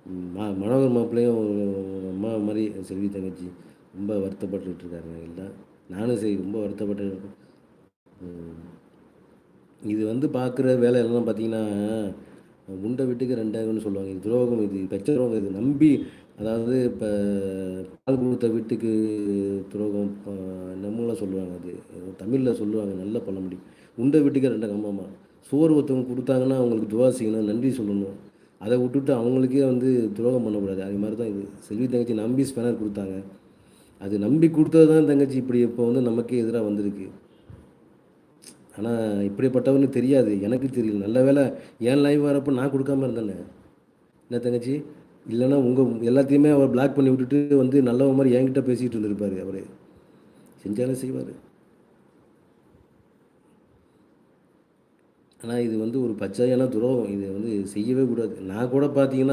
மனோகர் மாப்பிள்ளையும் ஒரு அம்மா மாரி செல்வி தங்கச்சி ரொம்ப வருத்தப்பட்டுட்டு இருக்காங்க எல்லாம். நானும் சரி ரொம்ப வருத்தப்பட்டு ம். இது வந்து பார்க்குற வேலையெல்லாம் பார்த்தீங்கன்னா, "உண்ட வீட்டுக்கு 2 அகன்னு" சொல்லுவாங்க. இது துரோகம் இது பெத்த துரோகம் இது. நம்பி அதாவது இப்ப பால் குடுத்த வீட்டுக்கு துரோகம் என்னமோலாம் சொல்லுவாங்க அது. ஏதோ தமிழ்ல சொல்லுவாங்க நல்ல பழமொழி. "உண்ட வீட்டுக்கு 2 அகம்" ஆமாமா. சோறு ஒருத்தவங்க குடுத்தாங்கன்னா, அவங்களுக்கு துவா செய்யணும், நன்றி சொல்லணும். அத விட்டுட்டு அவங்களுக்கே வந்து துரோகம் பண்ணக்கூடாது. அது மாரி தான் இது. செல்வி தங்கச்சி நம்பி ஸ்பேனர் குடுத்தாங்க. அது நம்பி குடுத்தது தான் தங்கச்சி இப்படி இப்போ வந்து நமக்கே எதிரா வந்திருக்கு. ஆனா, இப்படிப்பட்டவன்னு தெரியாது. எனக்கு தெரியல. நல்ல வேளை என் லைவ் வரப்ப நான் குடுக்காம இருந்தேனே. என்ன தங்கச்சி? இல்லன்னா உங்க எல்லாத்தையுமே அவர் பிளாக் பண்ணி விட்டுட்டு வந்து நல்லவன் மாரி என்கிட்ட பேசிட்டு இருந்திருப்பாரு அவரு. செஞ்சாலும் செய்வாரு. ஆனா, இது வந்து ஒரு பச்சையான துரோகம். இது வந்து செய்யவே கூடாது. நான் கூட பார்த்தீங்கன்னா